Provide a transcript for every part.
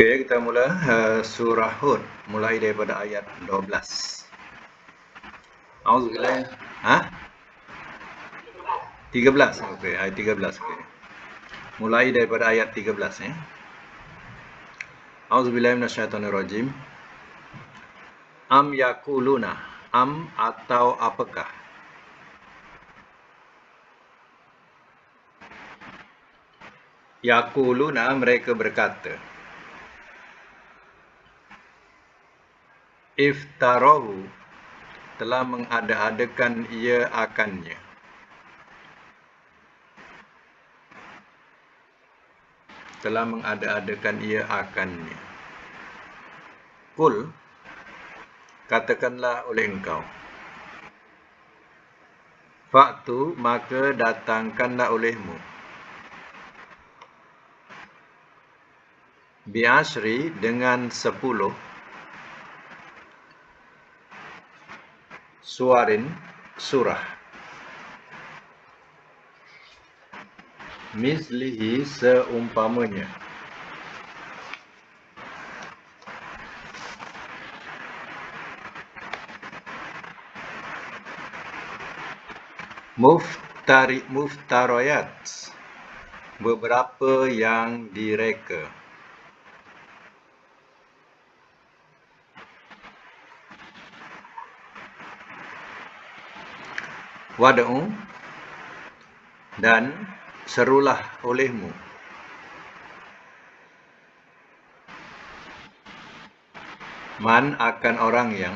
Okey, kita mula surah Hud, mulai daripada ayat 12. Auzubillahi. Ha? 13. Okey, ayat 13. Okey. Mulai daripada ayat 13 ya. Auzubillahi minasyaitonirrajim. Am yakuluna, am atau apakah? Yakuluna, mereka berkata. Iftarahu, telah mengada-adakan ia akannya. Telah mengada-adakan ia akannya. Qul, katakanlah oleh engkau. Fa'tu, maka datangkanlah olehmu. Bi'ashri, dengan 10 suarin, surah. Mislihi, seumpamanya. Muftarayat, beberapa yang direka. Wad'u, dan serulah olehmu. Man, akan orang yang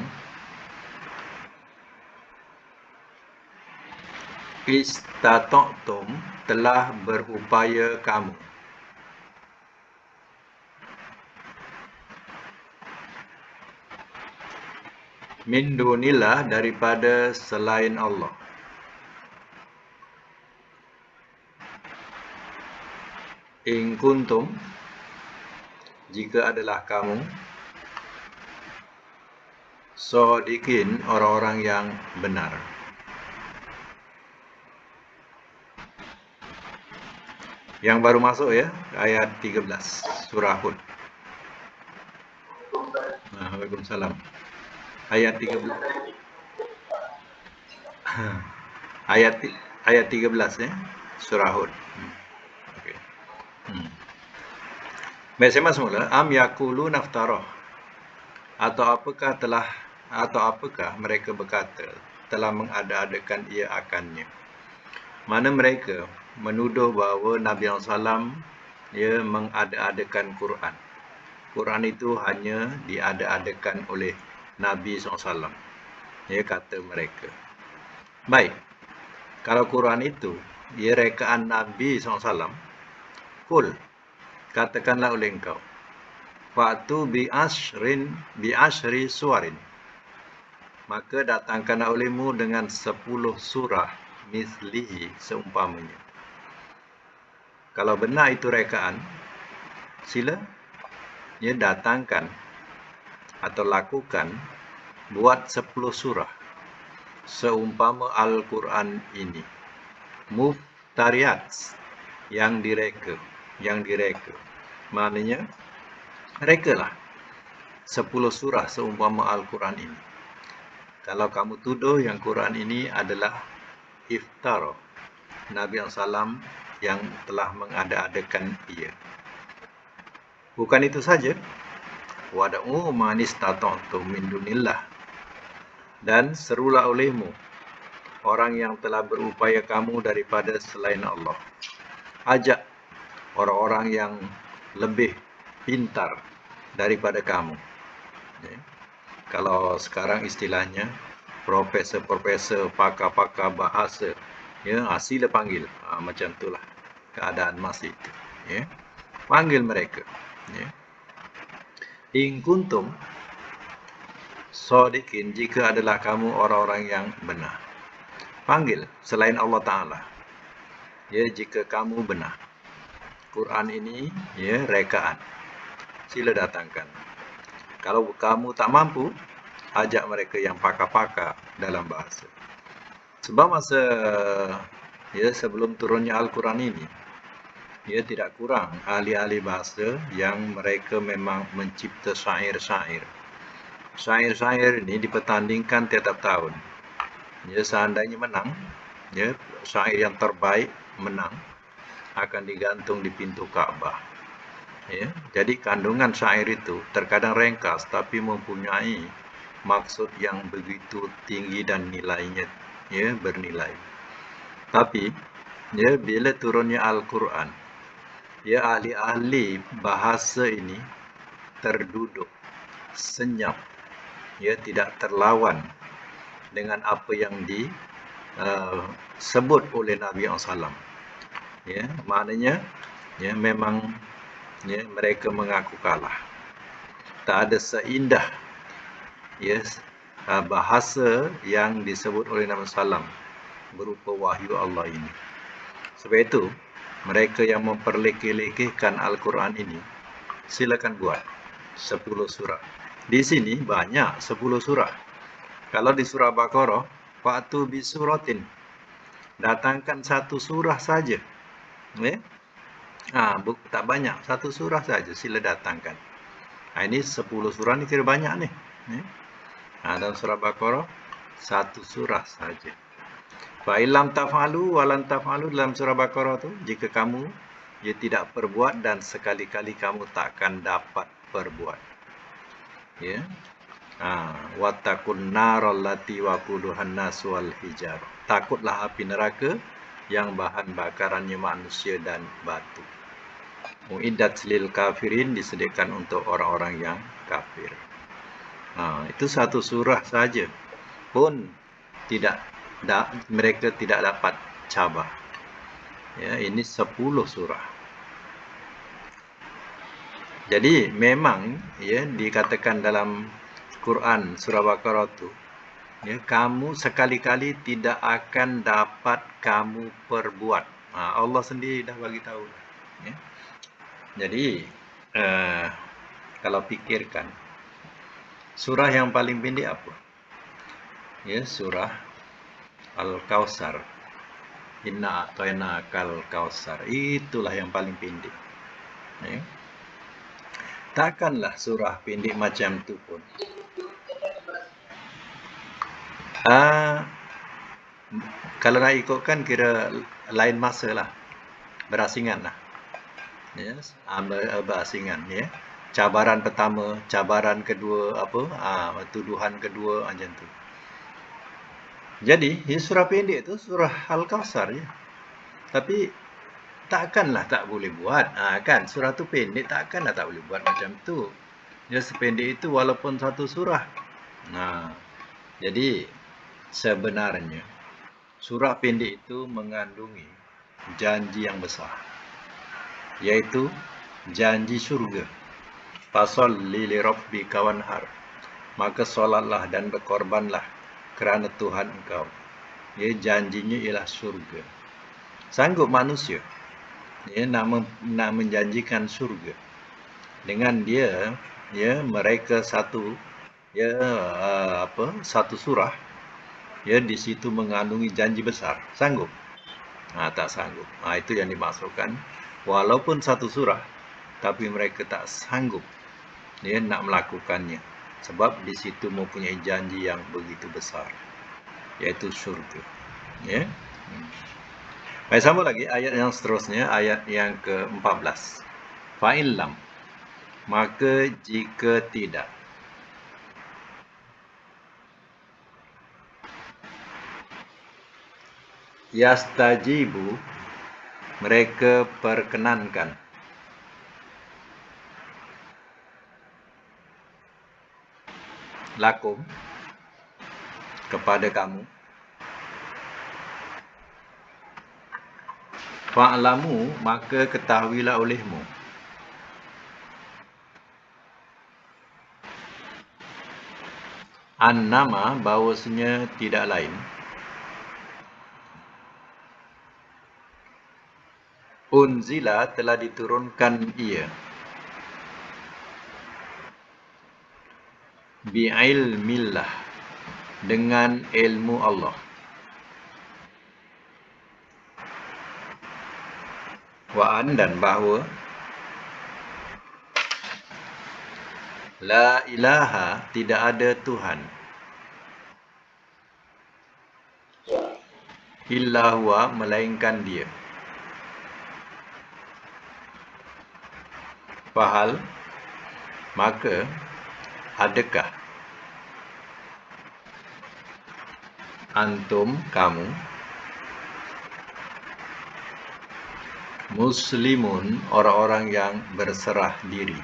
istata'tum, telah berupaya kamu. Min dunillah, daripada selain Allah. In kuntum, jika adalah kamu, shodiqin, orang-orang yang benar. Yang baru masuk ya, ayat 13 surah Hud. Waalaikumsalam. Ayat 13. Ayat 13 ya, surah Hud. Okey. Baik, saya masuk mula. Am yaqulu naftarah, atau apakah mereka berkata telah mengada-adakan ia akannya. Mana mereka menuduh bahawa Nabi SAW ia mengada-adakan Quran. Quran itu hanya diada-adakan oleh Nabi SAW. Ya, kata mereka. Baik, kalau Quran itu ia rekaan Nabi SAW, Qul, katakanlah oleh engkau. Fa'tu bi'ashri suwarin, maka datangkanlah olehmu dengan 10 surah mislihi, seumpamanya. Kalau benar itu rekaan, sila ya datangkan atau lakukan, buat 10 surah seumpama Al-Quran ini. Muftariyat, yang direka. Maknanya rekalah 10 surah seumpama Al-Quran ini. Kalau kamu tuduh yang Quran ini adalah iftara, Nabi SAW yang telah mengada-adakan ia. Bukan itu saja, wad'u man istata'tum min dunillah, dan serulah olehmu orang yang telah berupaya kamu daripada selain Allah. Ajak orang-orang yang lebih pintar daripada kamu. Ya. Kalau sekarang istilahnya profesor-profesor, pakar-pakar bahasa, ya, sila panggil. Macam itulah keadaan masa itu. Ya. Panggil mereka. Ya. In kuntum shodiqin, jika adalah kamu orang-orang yang benar. Panggil selain Allah Ta'ala. Ya, jika kamu benar. Quran ini ya rekaan. Sila datangkan. Kalau kamu tak mampu, ajak mereka yang pakar-pakar dalam bahasa. Sebab masa ya sebelum turunnya Al-Quran ini, Ya, tidak kurang ahli-ahli bahasa yang mereka memang mencipta syair-syair. Syair-syair ini dipertandingkan tiap tahun. Ya, seandainya menang, ya, syair yang terbaik menang akan digantung di pintu Ka'bah. Ya, jadi kandungan syair itu terkadang ringkas tapi mempunyai maksud yang begitu tinggi dan nilainya ya bernilai. Tapi ya bila turunnya Al-Quran, ya ahli-ahli bahasa ini terduduk, senyap, ya tidak terlawan dengan apa yang disebut oleh Nabi SAW. Ya, maknanya ya memang ya mereka mengaku kalah. Tak ada seindah ya bahasa yang disebut oleh Nabi SAW berupa wahyu Allah ini. Sebab itu mereka yang memperlekeh-lekehkan Al-Quran ini, silakan buat 10 surah. Di sini banyak 10 surah. Kalau di surah Baqarah, fa'tu bi suratin, datangkan satu surah saja. Ya? Tak banyak, satu surah saja sila datangkan. Ini 10 surah ni kira banyak ni. Ya? Dalam surah Baqarah, satu surah saja. Fa'ilam taf'alu walan taf'alu dalam surah Baqarah tu, jika kamu tidak perbuat dan sekali-kali kamu takkan dapat perbuat. Ya. Wattaqun naral lati waquduhan nas wal hijar. Takutlah api neraka yang bahan bakarannya manusia dan batu. Mu'iddat lil kafirin, disediakan untuk orang-orang yang kafir. Itu satu surah saja pun mereka tidak dapat cabar. Ya, ini 10 surah. Jadi memang ya dikatakan dalam Quran surah Baqarah tu, ya, kamu sekali-kali tidak akan dapat kamu perbuat. Allah sendiri dah bagi tahu. Ya. Jadi kalau pikirkan surah yang paling pendek apa? Ya, surah Al-Kautsar. Inna a'tainakal kautsar. Itulah yang paling pendek. Ya. Takkanlah surah pendek macam tu pun kalau nak ikutkan kira lain masa lah, berasingan lah. Yes, berasingan ya. Cabaran pertama, cabaran kedua, tuduhan kedua, macam tu. Jadi surah pendek tu surah Al-Kautsar je. Tapi takkanlah tak boleh buat. Kan surah tu pendek, takkanlah tak boleh buat macam tu. Ya, sependek itu walaupun satu surah. Jadi sebenarnya surah pendek itu mengandungi janji yang besar, yaitu janji syurga. Fasolli li rabbika wanhar, maka solatlah dan berkorbanlah kerana Tuhan engkau. Ya, janjinya ialah syurga. Sanggup manusia ya nak menjanjikan syurga dengan dia ya mereka satu surah ya di situ mengandungi janji besar. Sanggup? Tak sanggup. Itu yang dimaksudkan. Walaupun satu surah, tapi mereka tak sanggup ya nak melakukannya. Sebab di situ mempunyai janji yang begitu besar, yaitu syurga. Ya. Baik, sambung lagi ayat yang seterusnya, ayat yang ke-14. Fa'illam, maka jika tidak. Yastajibu, mereka perkenankan. Lakum, kepada kamu. Fa'lamu, maka ketahuilah olehmu. Annama, bahawasanya tidak lain. Unzila, telah diturunkan ia. Bi'ilmillah, dengan ilmu Allah. Wa'an dan bahawa la ilaha tidak ada Tuhan illa huwa melainkan dia. Fahal maka adakah antum kamu muslimun orang-orang yang berserah diri.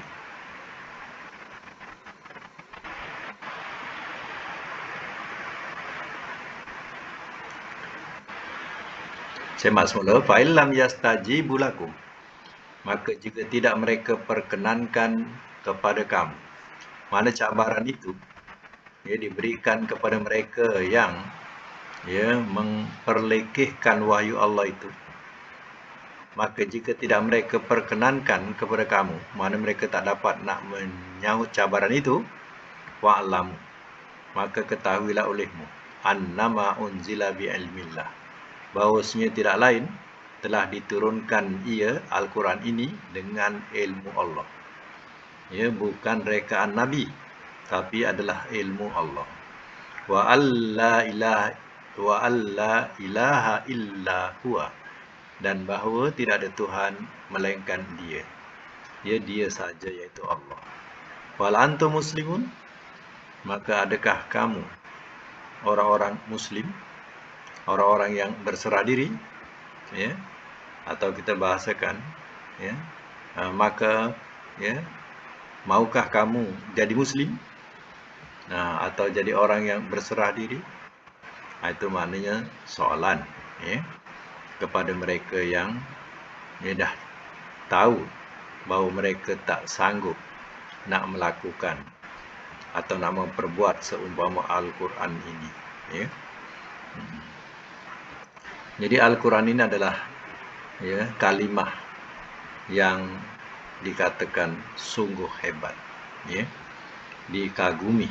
Semak semula. Fa'ilam yastajibu lakum. Maka jika tidak mereka perkenankan kepada kamu. Mana cabaran itu diberikan kepada mereka yang memperlekehkan wahyu Allah itu. Maka jika tidak mereka perkenankan kepada kamu, mana mereka tak dapat nak menyahut cabaran itu, wa'lamu, maka ketahuilah olehmu, annama unzila bi'ilmillah, bahawasanya tidak lain telah diturunkan ia Al-Quran ini dengan ilmu Allah. Bukan rekaan Nabi, tapi adalah ilmu Allah. Wa alla ilaha illa huwa, dan bahawa tidak ada Tuhan melainkan dia. Dia saja, iaitu Allah. Wal antum muslimun, maka adakah kamu orang-orang muslim, orang-orang yang berserah diri, atau kita bahasakan, maka maukah kamu jadi muslim, atau jadi orang yang berserah diri? Itu maknanya soalan kepada mereka yang dah tahu bahawa mereka tak sanggup nak melakukan atau nak memperbuat seumpama Al-Quran ini. Jadi Al-Quran ini adalah kalimah yang dikatakan sungguh hebat, dikagumi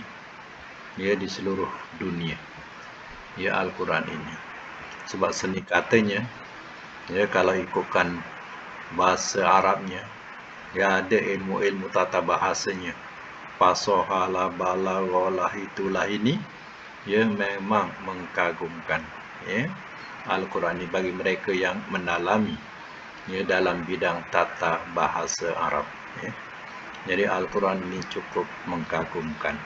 di seluruh dunia, Al-Quran ini. Sebab seni katanya, kalau ikutkan bahasa Arabnya, ada ilmu-ilmu tata bahasanya, fasohalah, balaghalah, itulah ini, memang mengkagumkan. Al-Quran ini bagi mereka yang mendalami dalam bidang tata bahasa Arab. Jadi Al-Quran ini cukup mengkagumkan.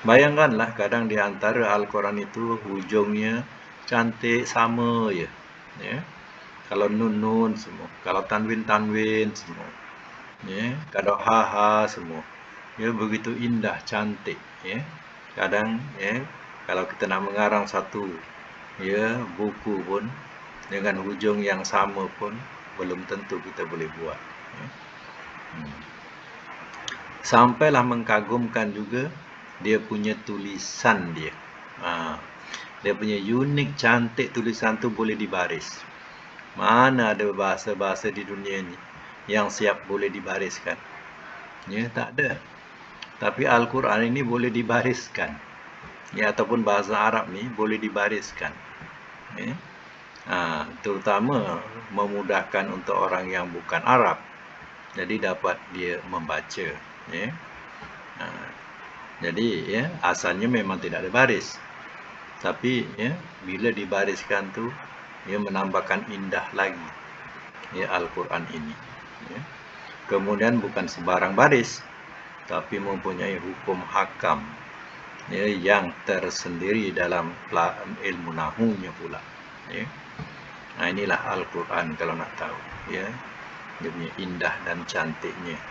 Bayangkanlah, kadang di antara Al-Quran itu hujungnya cantik sama je. Kalau nun-nun semua, kalau tanwin-tanwin semua, kalau ha-ha semua, begitu indah, cantik. Kadang kalau kita nak mengarang satu buku pun dengan hujung yang sama pun belum tentu kita boleh buat. Sampailah mengkagumkan juga dia punya tulisan dia. Dia punya unik, cantik, tulisan tu boleh dibaris. Mana ada bahasa-bahasa di dunia ni yang siap boleh dibariskan? Tak ada. Tapi Al-Quran ini boleh dibariskan. Ataupun bahasa Arab ni boleh dibariskan. Terutama memudahkan untuk orang yang bukan Arab. Jadi dapat dia membaca. Jadi asalnya memang tidak ada baris. Tapi bila dibariskan tu, menambahkan indah lagi Al-Quran ini. Kemudian bukan sebarang baris, tapi mempunyai hukum hakam yang tersendiri dalam ilmu nahunya pula. Inilah Al-Quran kalau nak tahu. Dia punya indah dan cantiknya.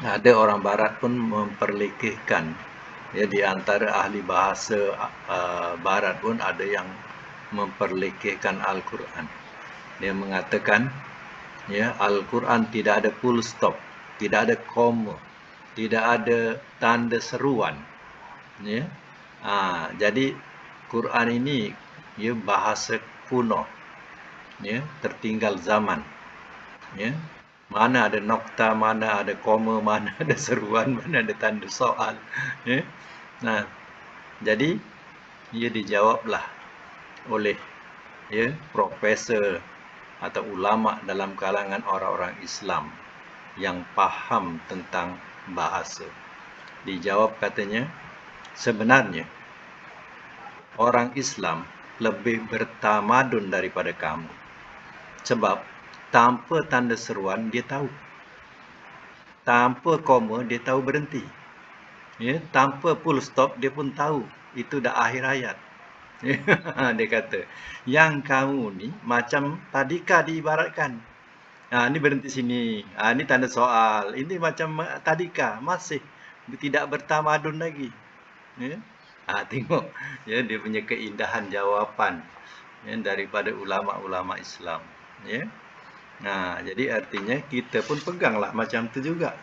Ada orang barat pun memperlekehkan, di antara ahli bahasa barat pun ada yang memperlekehkan Al-Quran. Dia mengatakan Al-Quran tidak ada full stop, tidak ada koma, tidak ada tanda seruan. Jadi Quran ini bahasa kuno, tertinggal zaman. Mana ada nokta, mana ada koma, mana ada seruan, mana ada tanda soal. Jadi ia dijawablah oleh ya, profesor atau ulama dalam kalangan orang-orang Islam yang paham tentang bahasa. Dijawab katanya, sebenarnya orang Islam lebih bertamadun daripada kamu. Sebab tanpa tanda seruan dia tahu. Tanpa koma dia tahu berhenti. Ya, tanpa full stop dia pun tahu itu dah akhir ayat. Dia kata, yang kamu ni macam tadika diibaratkan. Ini berhenti sini. Ini tanda soal. Ini macam tadika, masih tidak bertamadun lagi. Ya. Tengok ya, dia punya keindahan jawapan ya, daripada ulama-ulama Islam. Ya. Jadi artinya kita pun peganglah macam tu juga.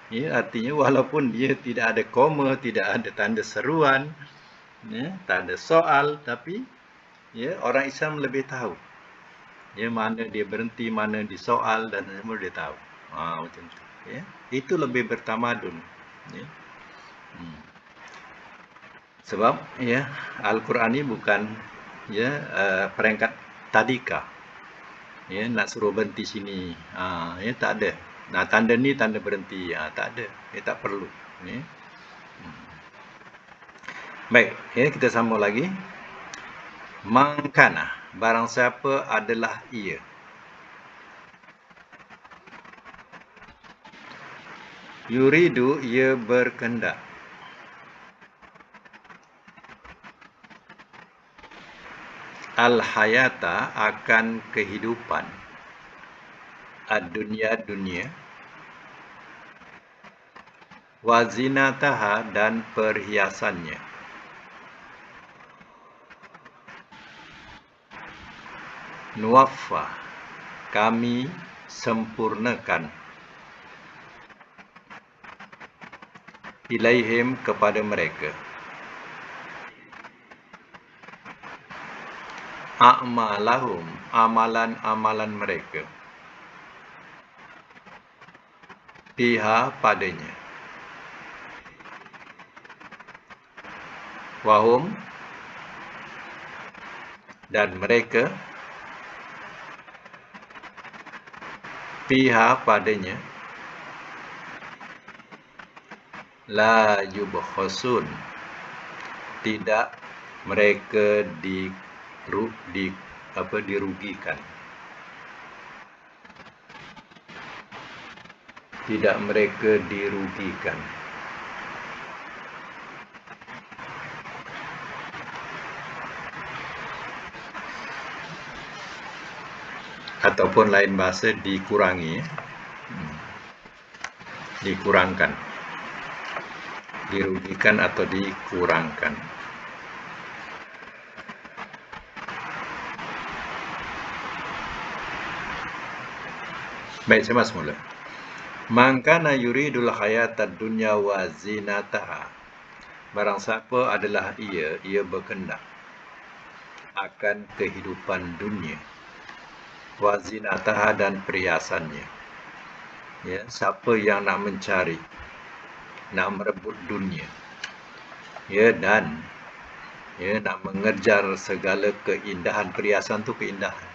Ya, artinya walaupun dia tidak ada koma, tidak ada tanda seruan, ya, tanda soal, tapi ya, orang Islam lebih tahu. Ya, mana dia berhenti, mana disoal, dan semua dia tahu. Macam tu. Ya. Itu lebih bertamadun. Ya. Sebab ya, Al-Quran ini bukan ya peringkat tadika. Ya, nak suruh berhenti sini. Ya, tak ada. Nah, tanda ni tanda berhenti. Tak ada. Tak perlu. Ya. Baik, ya, kita sambung lagi. Mangkana, barang siapa adalah ia. Yuridu, ia berkehendak. Al-hayata, akan kehidupan. Ad-dunya, dunia. Wazinataha, dan perhiasannya. Nuwaffa, kami sempurnakan. Ilaihim, kepada mereka. A'malahum, amalan-amalan mereka. Biha, padanya. Wahum, dan mereka. Biha, padanya. La yubkhasun, tidak mereka dirugikan. Tidak mereka dirugikan. Ataupun lain bahasa, dikurangi. Dikurangkan. Dirugikan atau dikurangkan. Baik, saya masuk mula. Mangkana yuridul hayatad dunya wa zinataha. Barang siapa adalah ia berkehendak akan kehidupan dunia. Wa zinataha, dan perhiasannya. Ya, siapa yang nak mencari, nak merebut dunia, ya, dan ya, nak mengejar segala keindahan, perhiasan tu keindahan,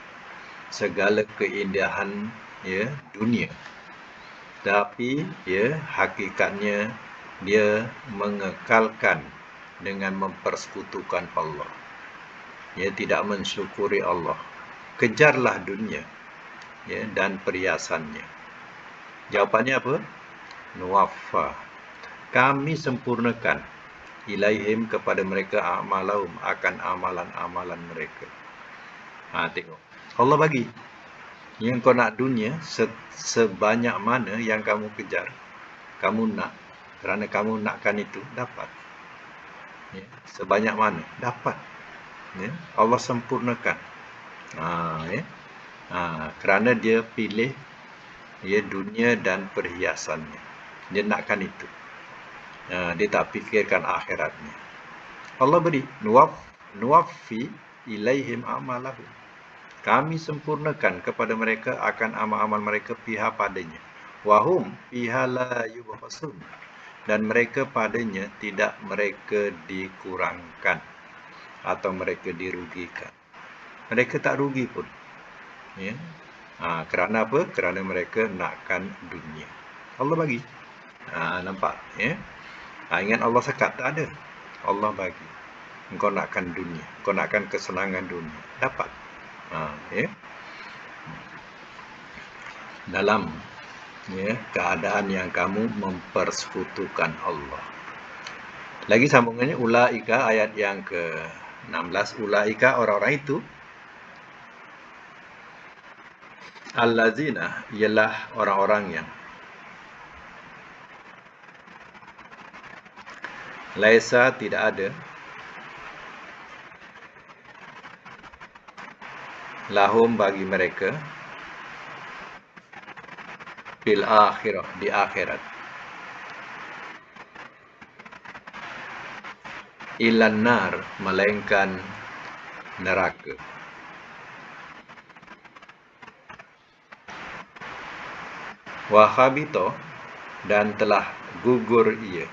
segala keindahan ya dunia, tapi ya hakikatnya dia mengekalkan dengan mempersekutukan Allah, ya, tidak mensyukuri Allah. Kejarlah dunia ya, dan perhiasannya. Jawapannya apa? Nuwaffa, kami sempurnakan. Ilaihim, kepada mereka. A'malahum, akan amalan-amalan mereka. Tengok, Allah bagi. Yang kau nak dunia, sebanyak mana yang kamu kejar, kamu nak. Kerana kamu nakkan itu, dapat. Ya, sebanyak mana, dapat. Ya, Allah sempurnakan. Ya. Kerana dia pilih ya dunia dan perhiasannya. Dia nakkan itu. Dia tak fikirkan akhiratnya. Allah beri. Nuwaffi ilaihim amalahum. Kami sempurnakan kepada mereka akan amal-amal mereka piha padanya. Wahum piha la yubkhasun. Dan mereka padanya tidak mereka dikurangkan atau mereka dirugikan. Mereka tak rugi pun. Ya. Kerana apa? Kerana mereka nakkan dunia. Allah bagi. Nampak? Ya. Ingat Allah sekat? Tak ada. Allah bagi. Engkau nakkan dunia. Engkau nakkan kesenangan dunia. Dapat. Ya. Dalam keadaan yang kamu mempersekutukan Allah. Lagi sambungannya ulaika, ayat yang ke-16. Ulaika, orang-orang itu, allazina, ialah orang-orang yang laisa, tidak ada, lahum, bagi mereka, fil akhirah, di akhirat, ilan nar, melainkan neraka. Wa khabito, dan telah gugur ia,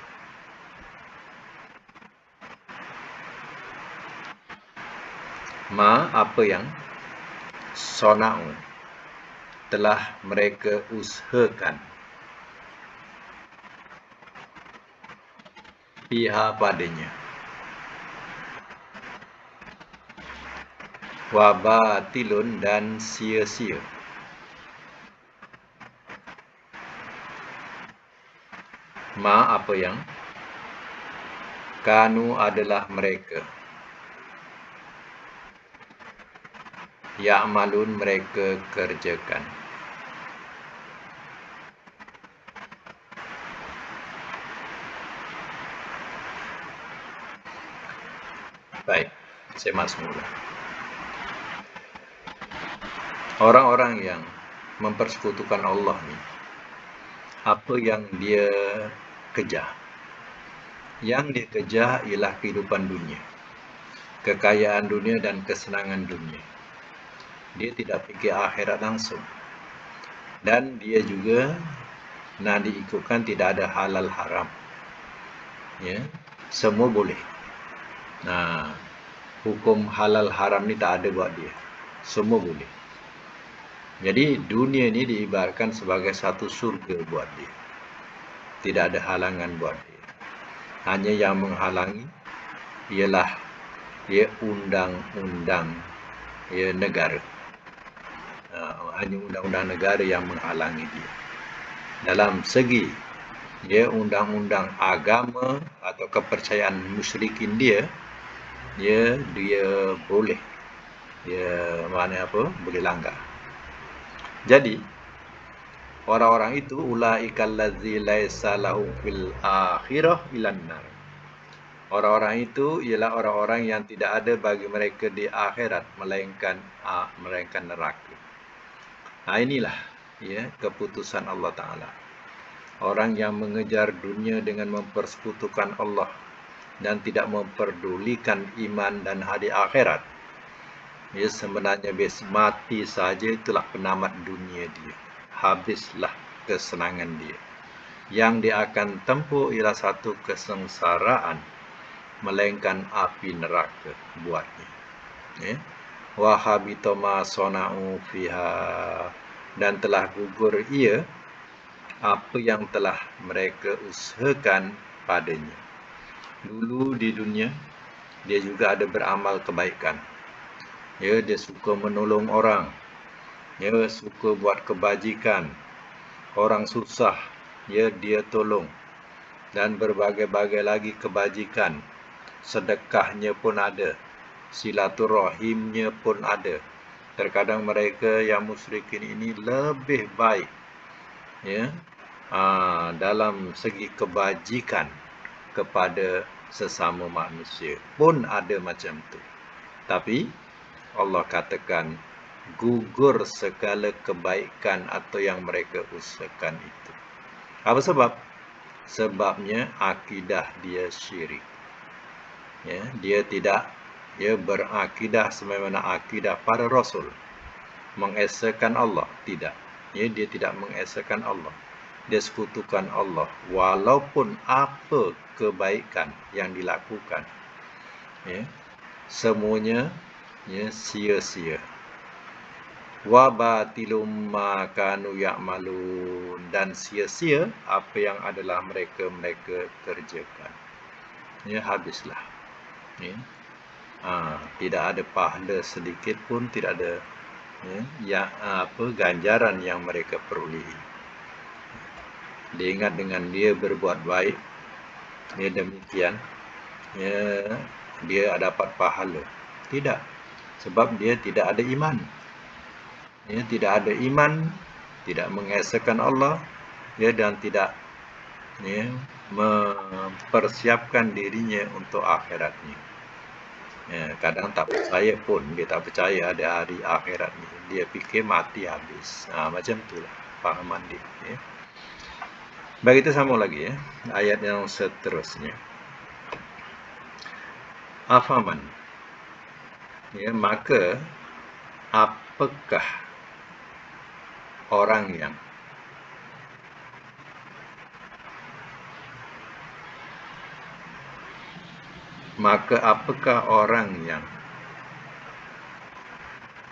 ma, apa yang, sona'u, telah mereka usahakan, fiha, padanya, wa batilun, dan sia-sia, ma, apa yang, kanu, adalah mereka, ya'malun, mereka kerjakan. Baik, saya masuk mula. Orang-orang yang mempersekutukan Allah ni, apa yang dia kejar? Yang dia kejar ialah kehidupan dunia, kekayaan dunia dan kesenangan dunia. Dia tidak fikir akhirat langsung. Dan dia juga nak diikutkan tidak ada halal haram. Ya, semua boleh. Hukum halal haram ni tak ada buat dia. Semua boleh. Jadi dunia ni diibaratkan sebagai satu surga buat dia. Tidak ada halangan buat dia. Hanya yang menghalangi ialah undang-undang negara. Hanya undang-undang negara yang menghalangi dia. Dalam segi undang-undang agama atau kepercayaan musyrikin dia boleh. Mana apa? Boleh langgar. Jadi orang-orang itu ulaikal ladzi laisa lahum fil akhirah ilan nar. Orang-orang itu ialah orang-orang yang tidak ada bagi mereka di akhirat melainkan neraka. Inilah keputusan Allah Ta'ala. Orang yang mengejar dunia dengan mempersekutukan Allah dan tidak memperdulikan iman dan hari akhirat, sebenarnya mati saja itulah penamat dunia dia. Habislah kesenangan dia. Yang dia akan tempuh ialah satu kesengsaraan, melainkan api neraka buatnya. Wa habita ma sona'u fiha, dan telah gugur ia apa yang telah mereka usahakan padanya. Dulu di dunia dia juga ada beramal kebaikan. Dia suka menolong orang. Dia suka buat kebajikan. Orang susah dia tolong. Dan berbagai-bagai lagi kebajikan. Sedekahnya pun ada. Silaturahimnya pun ada. Terkadang mereka yang musyrikin ini lebih baik dalam segi kebajikan kepada sesama manusia. Pun ada macam tu. Tapi Allah katakan gugur segala kebaikan atau yang mereka usahakan itu. Apa sebab? Sebabnya akidah dia syirik. Dia tidak berakidah sebagaimana akidah para rasul. Mengesakan Allah, tidak. Dia tidak mengesakan Allah. Dia sekutukan Allah walaupun apa kebaikan yang dilakukan. Semuanya ya, sia-sia. Wa batilum ma kanu ya'malun, dan sia-sia apa yang adalah mereka kerjakan. Ya, habislah. Ya. Tidak ada pahala sedikit pun, tidak ada ganjaran yang mereka perolehi. Dia ingat dengan dia berbuat baik, ya demikian, ya, dia dapat pahala. Tidak, sebab dia tidak ada iman. Ya, tidak ada iman, tidak mengesahkan Allah, ya, dan tidak mempersiapkan dirinya untuk akhiratnya. Ya, kadang tak percaya pun, dia tak percaya ada hari akhirat ni. Dia fikir mati habis. Macam itulah fahaman dia. Ya. Baik, kita sambung lagi, ya, ayat yang seterusnya. Afaman, ya, maka apakah orang yang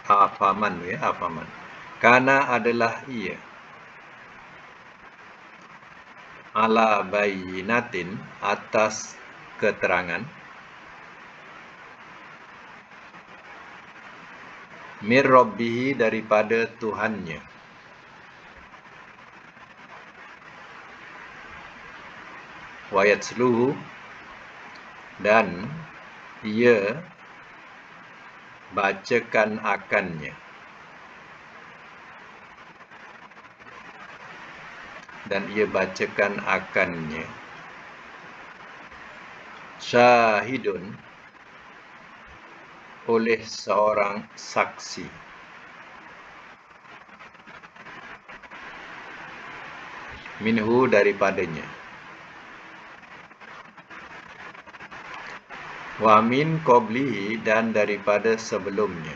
afaman, ya, afaman, karena adalah ia ala bayyinatin, atas keterangan, mir rabbihi, daripada Tuhannya, wa yatsluhu, dan ia bacakan akannya, syahidun, oleh seorang saksi, minhu, daripadanya, wa min qablihi, dan daripada sebelumnya,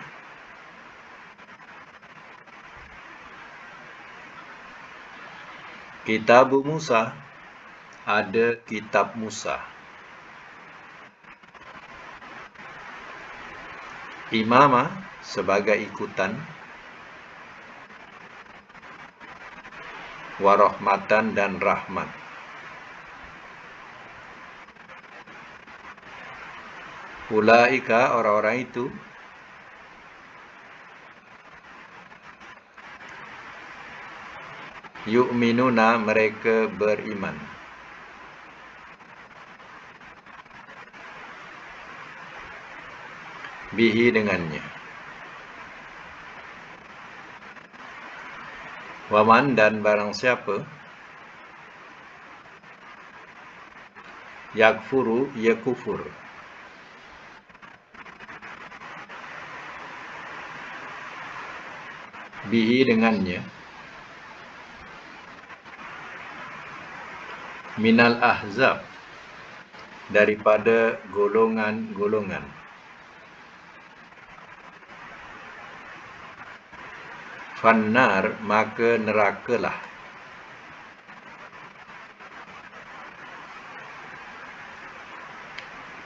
kitab Musa, ada kitab Musa, imama, sebagai ikutan, warahmatan, dan rahmat. Ulaika, orang-orang itu, yu'minuna, mereka beriman, bihi, dengannya, waman, dan barang siapa, yakfuru, ia kufur, bihi, dengannya, minal ahzab, daripada golongan-golongan, fannar, maka nerakalah,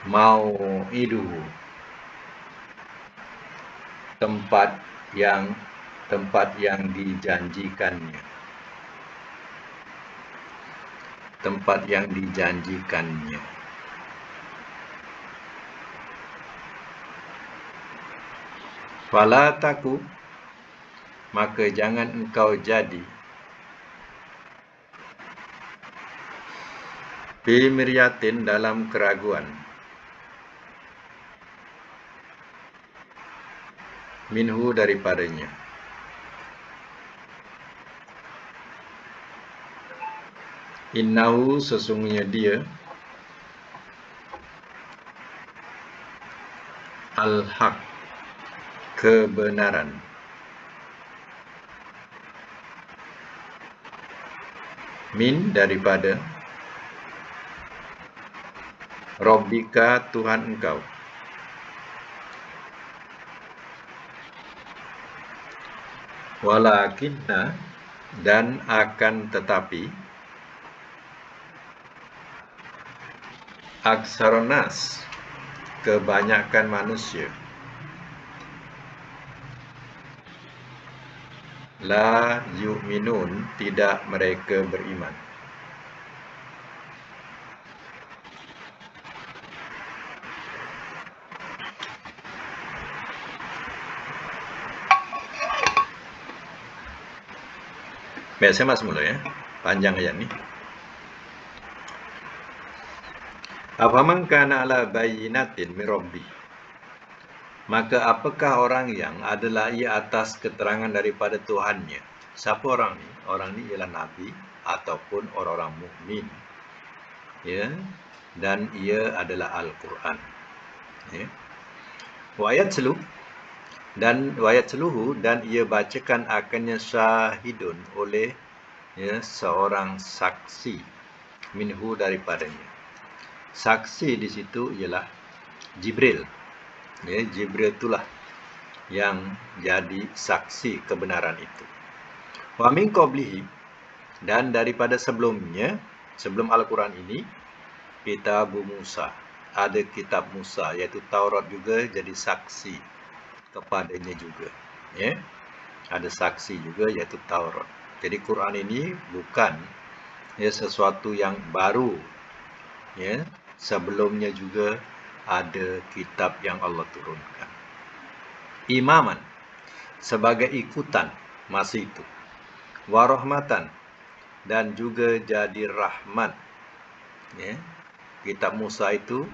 mau'iduhu, tempat yang dijanjikannya, fala taku, maka jangan engkau jadi, fi miryatin, dalam keraguan, minhu, daripadanya, innahu, sesungguhnya dia, al-haq, kebenaran, min, daripada, rabbika, Tuhan engkau, walakinna, dan akan tetapi, aksaronas, kebanyakan manusia, La yu'minun, tidak mereka beriman. Baik, saya masuk mula ya. Panjang ayat ni. Afaman kana ala bayyinatin min rabbih. Maka apakah orang yang adalah ia atas keterangan daripada Tuhannya? Siapa orang ni? Orang ni ialah Nabi ataupun orang-orang mukmin. Ya. Dan ia adalah Al-Quran. Ya. Wa yatlu dan ia bacakan akannya syahidun oleh seorang saksi minhu daripadanya. Saksi di situ ialah Jibril. Ya, Jibril itulah yang jadi saksi kebenaran itu. Wa min qablihi, dan daripada sebelumnya, sebelum Al-Quran ini, kitab Musa, ada kitab Musa, iaitu Taurat juga jadi saksi kepadanya juga. Ya, ada saksi juga iaitu Taurat. Jadi Quran ini bukan sesuatu yang baru. Ya, sebelumnya juga ada kitab yang Allah turunkan. Imaman, sebagai ikutan masa itu. Warahmatan, dan juga jadi rahmat. Ya, kitab Musa itu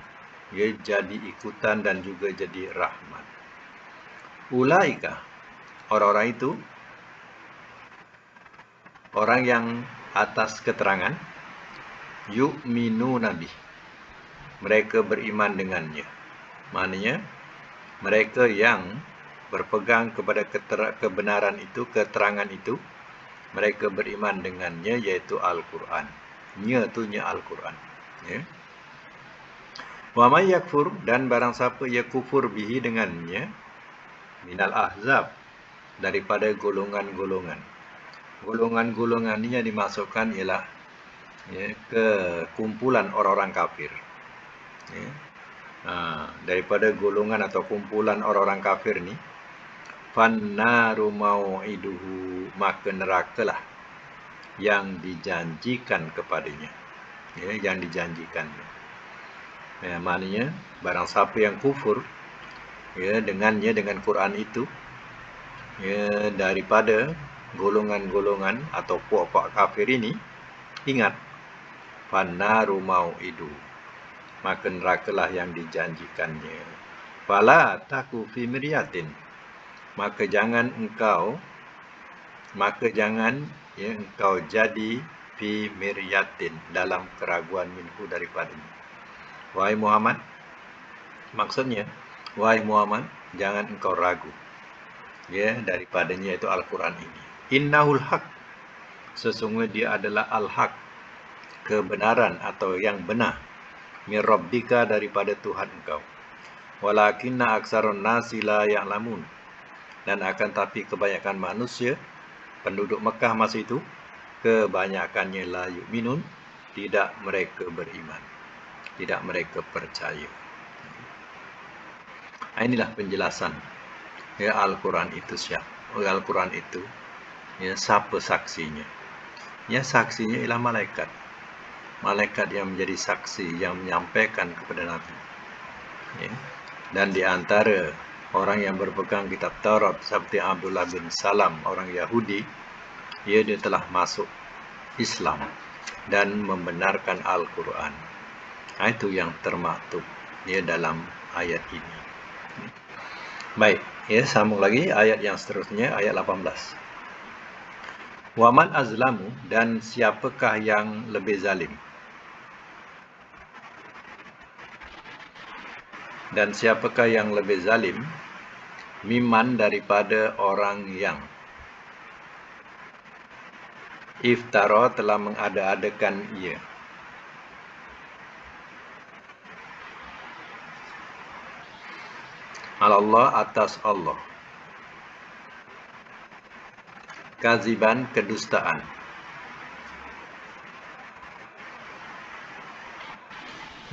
jadi ikutan dan juga jadi rahmat. Ulaika, orang-orang itu, orang yang atas keterangan, yu'minu nabi, mereka beriman dengannya. Maknanya mereka yang berpegang kepada kebenaran itu, keterangan itu, mereka beriman dengannya, iaitu Al-Quran. Nya tu nya Al-Quran. Ya. Wa may yakfur, dan barang siapa ia kufur bihi dengannya, minal ahzab, daripada golongan-golongan. Golongan-golongan ini yang dimasukkan ialah kumpulan orang-orang kafir. Ya. Daripada golongan atau kumpulan orang-orang kafir ni, fannaru mau'iduhu, maka nerakalah yang dijanjikan kepadanya. Ya, yang dijanjikannya. Ya, maknanya barang siapa yang kufur dengan Quran itu, daripada golongan-golongan atau puak-puak kafir ini, ingat, fannaru mau'idu, maka nerakalah yang dijanjikannya. Fala taku fi miryatin, maka jangan engkau jadi fi miryatin, dalam keraguan minhu daripadanya. Wahai Muhammad, maksudnya, wahai Muhammad, jangan engkau ragu daripadanya, itu Al-Quran ini. Innahul haq, sesungguhnya dia adalah al-haq, kebenaran atau yang benar, min rabbika, daripada Tuhan engkau. Walakinna aksarun nasi la ya'lamun, dan akan tapi kebanyakan manusia, penduduk Mekah masa itu, kebanyakannya la yu'minun, tidak mereka beriman, tidak mereka percaya. Inilah penjelasan Al-Quran itu siapa. Al-Quran itu siapa saksinya. Saksinya ialah malaikat. Malaikat yang menjadi saksi, yang menyampaikan kepada Nabi. Dan di antara orang yang berpegang kitab Taurat seperti Abdullah bin Salam, orang Yahudi, dia telah masuk Islam dan membenarkan Al-Quran. Itu yang termaktub dalam ayat ini. Baik, sambung lagi ayat yang seterusnya, ayat 18. Waman azlamu, dan siapakah yang lebih zalim? Dan siapakah yang lebih zalim? Mimman, daripada orang yang iftara, telah mengada-adakan ia. Allah, atas Allah. Kaziban, kedustaan.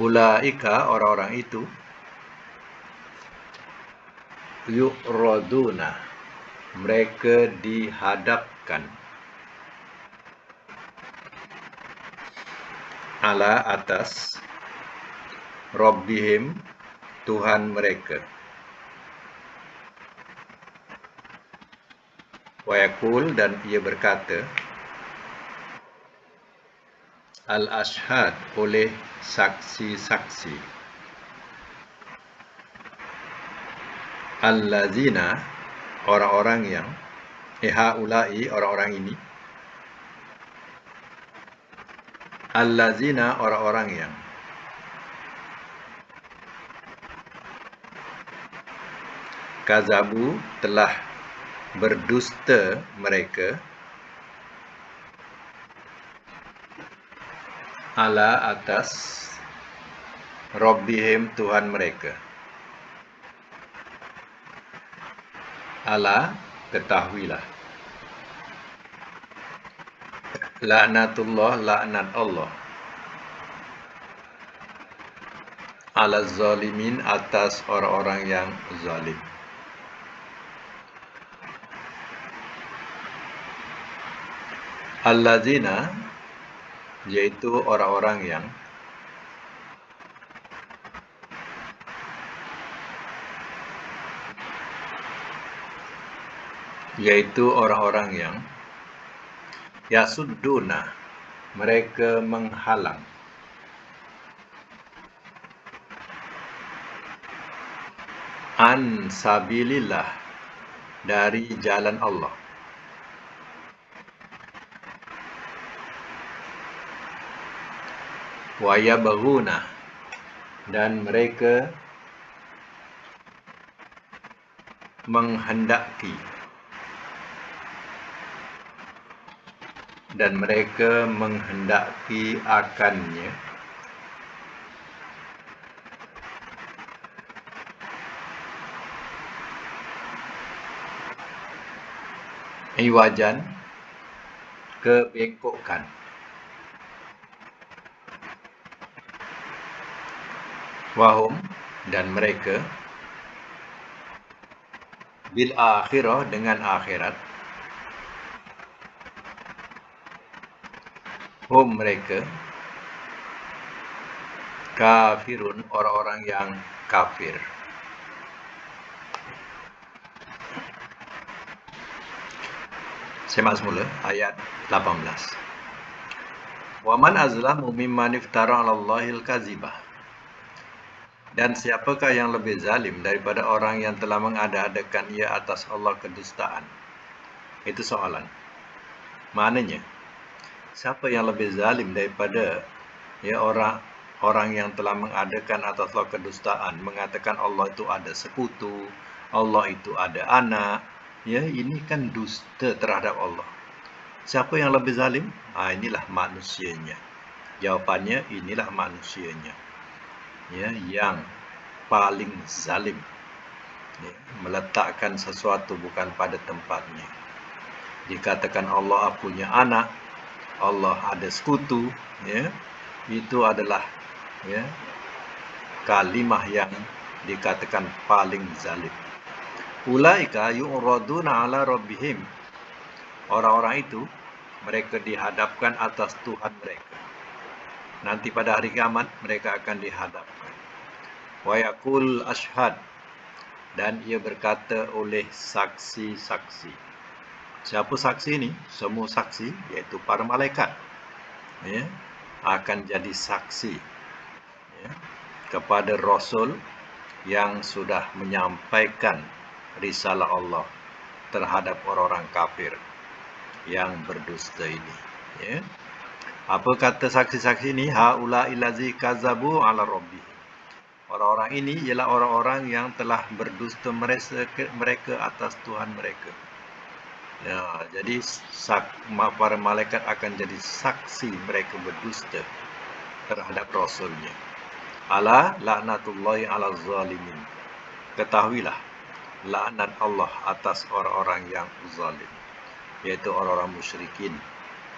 Ulaika, orang-orang itu, yu'raduna, mereka dihadapkan ala atas Rabbihim Tuhan mereka. Wa yaqul, dan ia berkata, al-ashhad, oleh saksi-saksi, allazina, orang-orang yang, haulai, orang-orang ini, allazina, orang-orang yang, kazabu, telah berdusta mereka, ala atas Rabbihim Tuhan mereka. Ala, ketahuilah. Laknatullah, laknat Allah. Ala zalimin, atas orang-orang yang zalim. Allazina, yaitu orang-orang yang, yasudduna, mereka menghalang, an sabilillah, dari jalan Allah, wa yabghuna, dan mereka menghendaki, akannya, iwajan, kebengkokan, wahum, dan mereka, bil akhirah, dengan akhirat, hum, mereka, kafirun, orang-orang yang kafir. Semak semula ayat 18. Wa man azlamu mimman iftara 'ala Allahil kadzibah. Dan siapakah yang lebih zalim daripada orang yang telah mengada-adakan ia atas Allah kedustaan? Itu soalan. Maknanya, siapa yang lebih zalim daripada orang yang telah mengadakan atas Allah kedustaan, mengatakan Allah itu ada sekutu, Allah itu ada anak, ini kan dusta terhadap Allah. Siapa yang lebih zalim? Inilah manusianya. Jawapannya, inilah manusianya, yang paling zalim, meletakkan sesuatu bukan pada tempatnya. Dikatakan Allah punya anak, Allah ada sekutu, itu adalah kalimah yang dikatakan paling zalim. Ulaika yu'raduna 'ala rabbihim. Orang-orang itu, mereka dihadapkan atas Tuhan mereka. Nanti pada hari kiamat mereka akan dihadapkan. Wa yaqul ashhad, dan ia berkata oleh saksi-saksi. Siapa saksi ini? Semua saksi, iaitu para malaikat, akan jadi saksi kepada Rasul yang sudah menyampaikan risalah Allah terhadap orang-orang kafir yang berdusta ini. Apa kata saksi-saksi ini? Haula ilazi kazabu ala rabbi. Orang-orang ini ialah orang-orang yang telah berdusta mereka atas Tuhan mereka. Jadi para malaikat akan jadi saksi mereka berdusta terhadap Rasulnya. Ala laknatullahi ala zalimin. Ketahuilah laknat Allah atas orang-orang yang zalim, yaitu orang-orang musyrikin.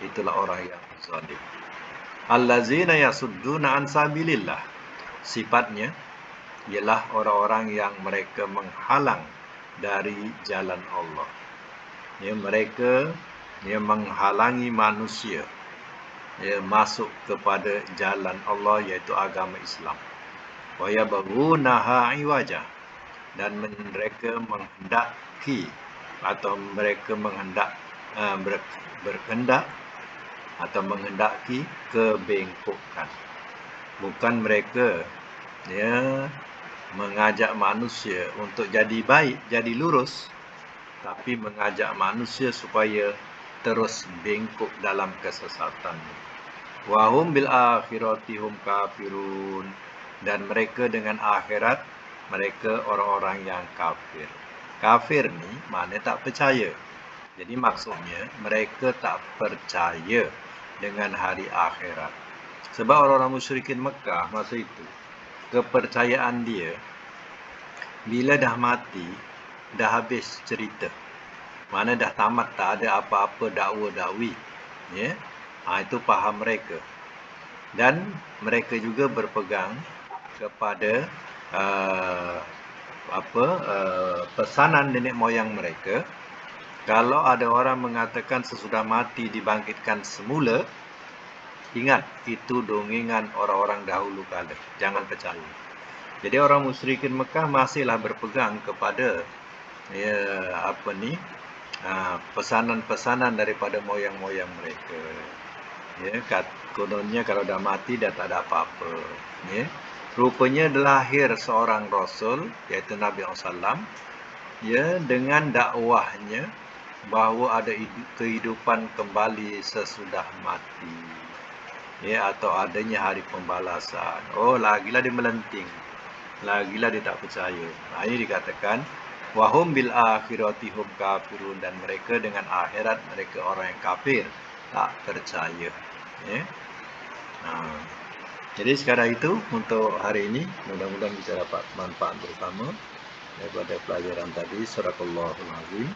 Itulah orang yang zalim. Allazina yasudduna an sabilillah. Sifatnya ialah orang-orang yang mereka menghalang dari jalan Allah. ya, mereka menghalangi manusia masuk kepada jalan Allah, iaitu agama Islam. Wa yabghunaha iwaja, dan mereka menghendaki atau mereka berkehendak atau menghendaki kebengkokan. Bukan mereka mengajak manusia untuk jadi baik, jadi lurus, tapi mengajak manusia supaya terus bengkok dalam kesesatan. Wa hum bil akhirati hum kafirun, dan mereka dengan akhirat mereka orang-orang yang kafir. Kafir ni maknanya tak percaya. Jadi maksudnya mereka tak percaya dengan hari akhirat. Sebab orang-orang musyrikin Mekah masa itu, kepercayaan dia bila dah mati, dah habis cerita. Mana dah tamat, tak ada apa-apa dakwa-dakwi. Ya? Itu faham mereka. Dan mereka juga berpegang kepada pesanan nenek moyang mereka. Kalau ada orang mengatakan sesudah mati dibangkitkan semula, ingat, itu dongengan orang-orang dahulu kala. Jangan percaya. Jadi orang musyrikin Mekah masihlah berpegang kepada pesanan-pesanan daripada moyang-moyang mereka. Ya, kononnya kalau dah mati dah tak ada apa-apa. Ya. Rupanya lahir seorang Rasul, iaitu Nabi SAW, ya, dengan dakwahnya bahawa ada kehidupan kembali sesudah mati, ya, atau adanya hari pembalasan. Lagilah dia melenting, lagilah dia tak percaya. Ini dikatakan wahum bil akhirati hum kafirun, dan mereka dengan akhirat mereka orang yang kafir, tak percaya. Ya. Jadi sekadar itu untuk hari ini. Mudah-mudahan bisa dapat manfaat bersama daripada pelajaran tadi. Sadaqallahul azim.